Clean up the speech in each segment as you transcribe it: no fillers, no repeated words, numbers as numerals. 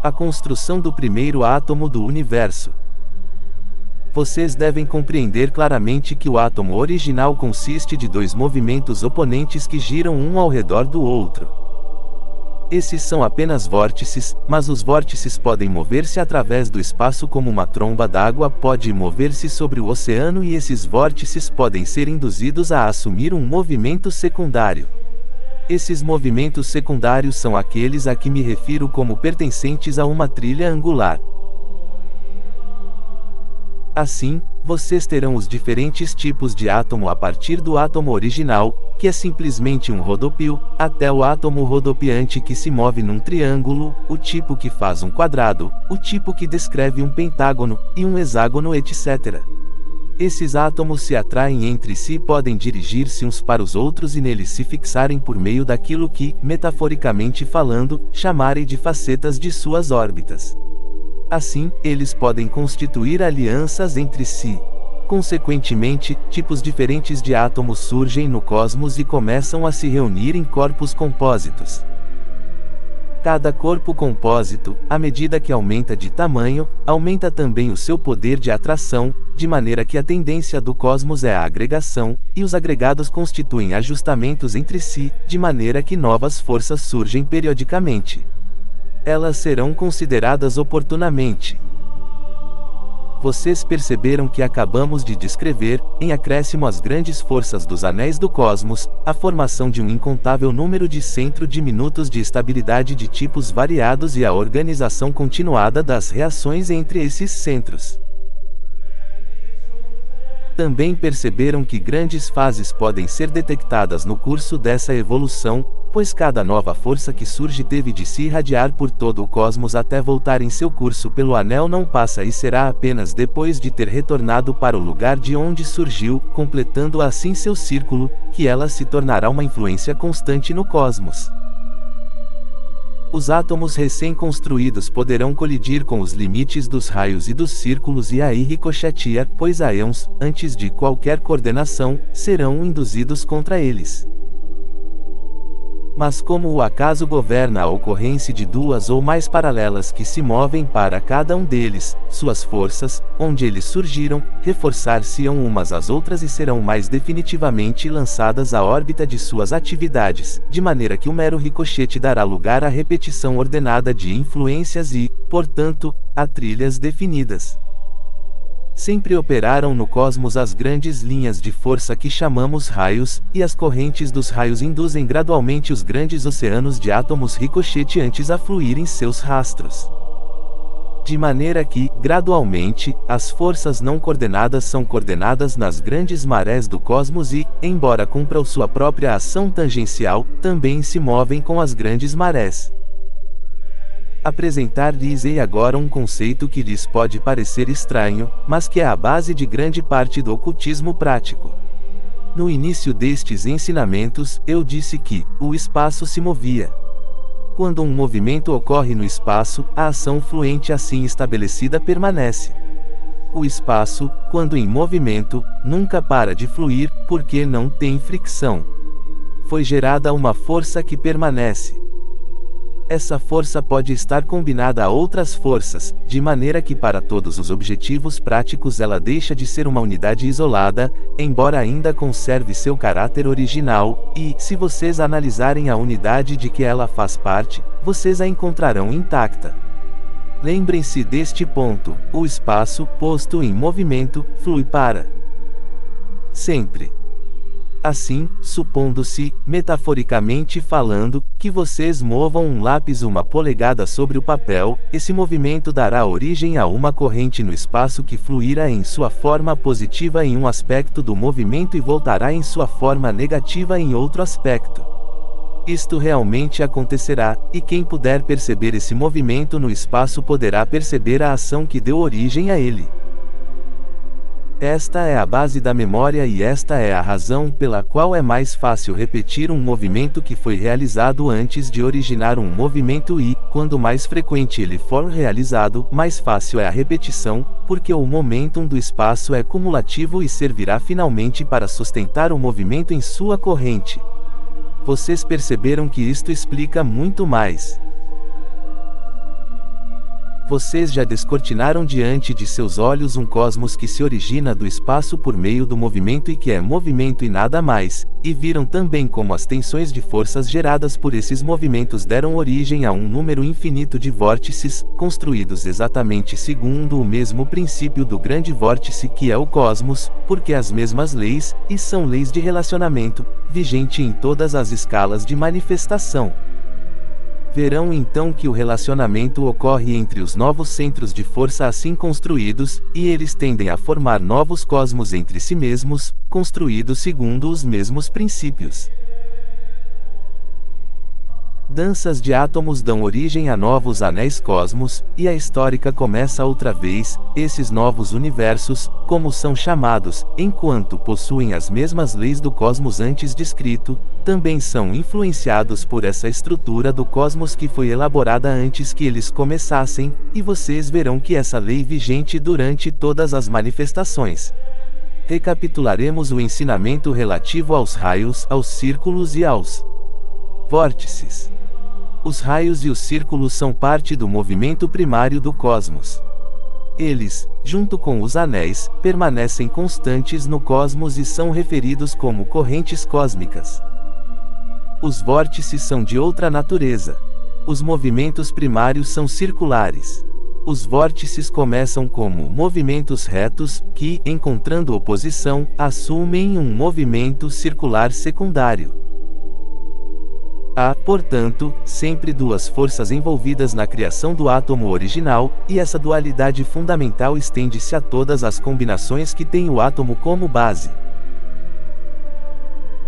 A construção do primeiro átomo do universo. Vocês devem compreender claramente que o átomo original consiste de dois movimentos oponentes que giram um ao redor do outro. Esses são apenas vórtices, mas os vórtices podem mover-se através do espaço como uma tromba d'água pode mover-se sobre o oceano e esses vórtices podem ser induzidos a assumir um movimento secundário. Esses movimentos secundários são aqueles a que me refiro como pertencentes a uma trilha angular. Assim, vocês terão os diferentes tipos de átomo a partir do átomo original, que é simplesmente um rodopio, até o átomo rodopiante que se move num triângulo, o tipo que faz um quadrado, o tipo que descreve um pentágono, e um hexágono, etc. Esses átomos se atraem entre si e podem dirigir-se uns para os outros e neles se fixarem por meio daquilo que, metaforicamente falando, chamarei de facetas de suas órbitas. Assim, eles podem constituir alianças entre si. Consequentemente, tipos diferentes de átomos surgem no cosmos e começam a se reunir em corpos compósitos. Cada corpo compósito, à medida que aumenta de tamanho, aumenta também o seu poder de atração, de maneira que a tendência do cosmos é a agregação, e os agregados constituem ajustamentos entre si, de maneira que novas forças surgem periodicamente. Elas serão consideradas oportunamente. Vocês perceberam que acabamos de descrever, em acréscimo às grandes forças dos anéis do cosmos, a formação de um incontável número de centro diminutos de estabilidade de tipos variados e a organização continuada das reações entre esses centros. Também perceberam que grandes fases podem ser detectadas no curso dessa evolução, pois cada nova força que surge teve de se irradiar por todo o cosmos até voltar em seu curso pelo anel não passa e será apenas depois de ter retornado para o lugar de onde surgiu, completando assim seu círculo, que ela se tornará uma influência constante no cosmos. Os átomos recém-construídos poderão colidir com os limites dos raios e dos círculos e aí ricochetear, pois íons, antes de qualquer coordenação, serão induzidos contra eles. Mas como o acaso governa a ocorrência de duas ou mais paralelas que se movem para cada um deles, suas forças, onde eles surgiram, reforçar-se-ão umas às outras e serão mais definitivamente lançadas à órbita de suas atividades, de maneira que o mero ricochete dará lugar à repetição ordenada de influências e, portanto, a trilhas definidas. Sempre operaram no cosmos as grandes linhas de força que chamamos raios, e as correntes dos raios induzem gradualmente os grandes oceanos de átomos ricocheteantes a fluir em seus rastros. De maneira que, gradualmente, as forças não coordenadas são coordenadas nas grandes marés do cosmos e, embora cumpram sua própria ação tangencial, também se movem com as grandes marés. Apresentar-lhes-ei agora um conceito que lhes pode parecer estranho, mas que é a base de grande parte do ocultismo prático. No início destes ensinamentos, eu disse que o espaço se movia. Quando um movimento ocorre no espaço, a ação fluente assim estabelecida permanece. O espaço, quando em movimento, nunca para de fluir, porque não tem fricção. Foi gerada uma força que permanece. Essa força pode estar combinada a outras forças, de maneira que para todos os objetivos práticos ela deixa de ser uma unidade isolada, embora ainda conserve seu caráter original, e, se vocês analisarem a unidade de que ela faz parte, vocês a encontrarão intacta. Lembrem-se deste ponto: o espaço, posto em movimento, flui para sempre. Assim, supondo-se, metaforicamente falando, que vocês movam um lápis 1 polegada sobre o papel, esse movimento dará origem a uma corrente no espaço que fluirá em sua forma positiva em um aspecto do movimento e voltará em sua forma negativa em outro aspecto. Isto realmente acontecerá, e quem puder perceber esse movimento no espaço poderá perceber a ação que deu origem a ele. Esta é a base da memória e esta é a razão pela qual é mais fácil repetir um movimento que foi realizado antes de originar um movimento e, quando mais frequente ele for realizado, mais fácil é a repetição, porque o momentum do espaço é cumulativo e servirá finalmente para sustentar o movimento em sua corrente. Vocês perceberam que isto explica muito mais. Vocês já descortinaram diante de seus olhos um cosmos que se origina do espaço por meio do movimento e que é movimento e nada mais, e viram também como as tensões de forças geradas por esses movimentos deram origem a um número infinito de vórtices, construídos exatamente segundo o mesmo princípio do grande vórtice que é o cosmos, porque as mesmas leis, e são leis de relacionamento, vigente em todas as escalas de manifestação. Verão então que o relacionamento ocorre entre os novos centros de força assim construídos, e eles tendem a formar novos cosmos entre si mesmos, construídos segundo os mesmos princípios. Danças de átomos dão origem a novos anéis cosmos, e a histórica começa outra vez. Esses novos universos, como são chamados, enquanto possuem as mesmas leis do cosmos antes descrito, também são influenciados por essa estrutura do cosmos que foi elaborada antes que eles começassem, e vocês verão que essa lei vigente durante todas as manifestações. Recapitularemos o ensinamento relativo aos raios, aos círculos e aos vórtices. Os raios e os círculos são parte do movimento primário do cosmos. Eles, junto com os anéis, permanecem constantes no cosmos e são referidos como correntes cósmicas. Os vórtices são de outra natureza. Os movimentos primários são circulares. Os vórtices começam como movimentos retos, que, encontrando oposição, assumem um movimento circular secundário. Há, portanto, sempre duas forças envolvidas na criação do átomo original, e essa dualidade fundamental estende-se a todas as combinações que têm o átomo como base.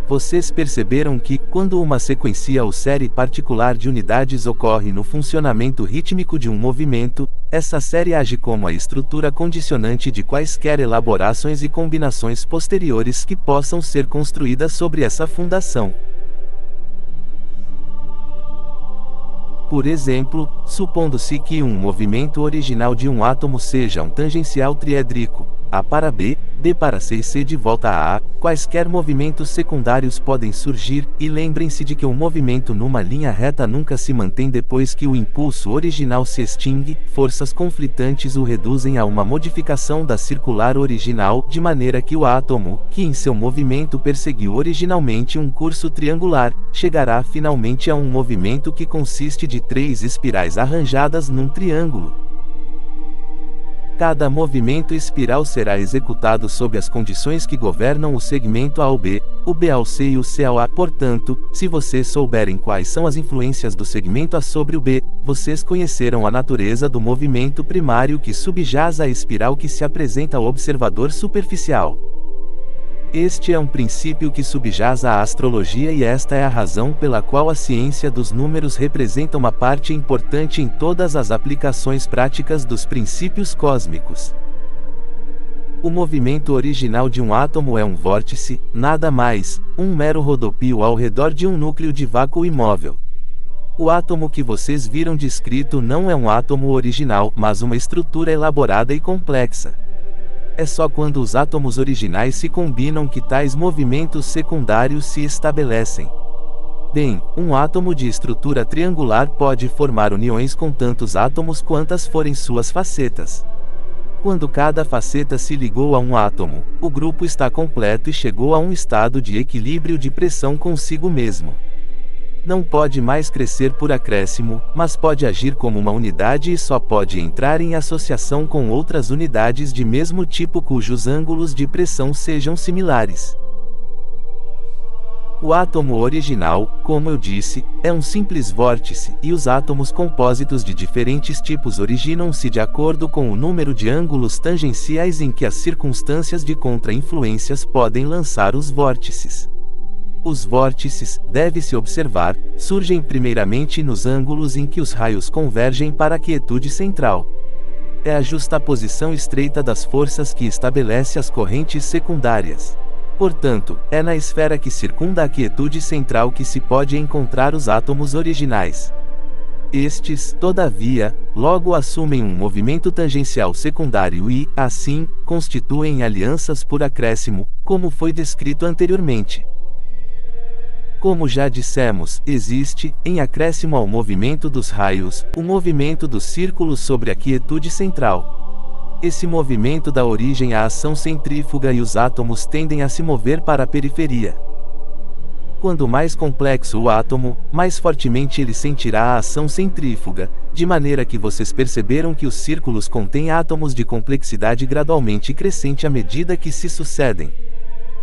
Vocês perceberam que, quando uma sequência ou série particular de unidades ocorre no funcionamento rítmico de um movimento, essa série age como a estrutura condicionante de quaisquer elaborações e combinações posteriores que possam ser construídas sobre essa fundação. Por exemplo, supondo-se que um movimento original de um átomo seja um tangencial triédrico, A para B, B para C e C de volta a A, quaisquer movimentos secundários podem surgir, e lembrem-se de que o movimento numa linha reta nunca se mantém depois que o impulso original se extingue, forças conflitantes o reduzem a uma modificação da circular original, de maneira que o átomo, que em seu movimento perseguiu originalmente um curso triangular, chegará finalmente a um movimento que consiste de 3 espirais arranjadas num triângulo. Cada movimento espiral será executado sob as condições que governam o segmento A ao B, o B ao C e o C ao A. Portanto, se vocês souberem quais são as influências do segmento A sobre o B, vocês conhecerão a natureza do movimento primário que subjaz à espiral que se apresenta ao observador superficial. Este é um princípio que subjaz à astrologia e esta é a razão pela qual a ciência dos números representa uma parte importante em todas as aplicações práticas dos princípios cósmicos. O movimento original de um átomo é um vórtice, nada mais, um mero rodopio ao redor de um núcleo de vácuo imóvel. O átomo que vocês viram descrito não é um átomo original, mas uma estrutura elaborada e complexa. É só quando os átomos originais se combinam que tais movimentos secundários se estabelecem. Bem, um átomo de estrutura triangular pode formar uniões com tantos átomos quantas forem suas facetas. Quando cada faceta se ligou a um átomo, o grupo está completo e chegou a um estado de equilíbrio de pressão consigo mesmo. Não pode mais crescer por acréscimo, mas pode agir como uma unidade e só pode entrar em associação com outras unidades de mesmo tipo cujos ângulos de pressão sejam similares. O átomo original, como eu disse, é um simples vórtice, e os átomos compósitos de diferentes tipos originam-se de acordo com o número de ângulos tangenciais em que as circunstâncias de contra-influências podem lançar os vórtices. Os vórtices, deve-se observar, surgem primeiramente nos ângulos em que os raios convergem para a quietude central. É a justaposição estreita das forças que estabelece as correntes secundárias. Portanto, é na esfera que circunda a quietude central que se pode encontrar os átomos originais. Estes, todavia, logo assumem um movimento tangencial secundário e, assim, constituem alianças por acréscimo, como foi descrito anteriormente. Como já dissemos, existe, em acréscimo ao movimento dos raios, o movimento dos círculos sobre a quietude central. Esse movimento dá origem à ação centrífuga e os átomos tendem a se mover para a periferia. Quando mais complexo o átomo, mais fortemente ele sentirá a ação centrífuga, de maneira que vocês perceberam que os círculos contêm átomos de complexidade gradualmente crescente à medida que se sucedem.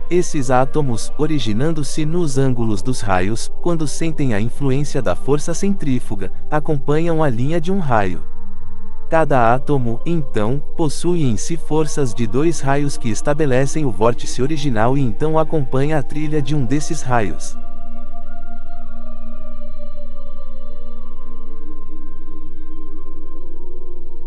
Esses átomos, originando-se nos ângulos dos raios, quando sentem a influência da força centrífuga, acompanham a linha de um raio. Cada átomo, então, possui em si forças de dois raios que estabelecem o vórtice original e então acompanha a trilha de um desses raios.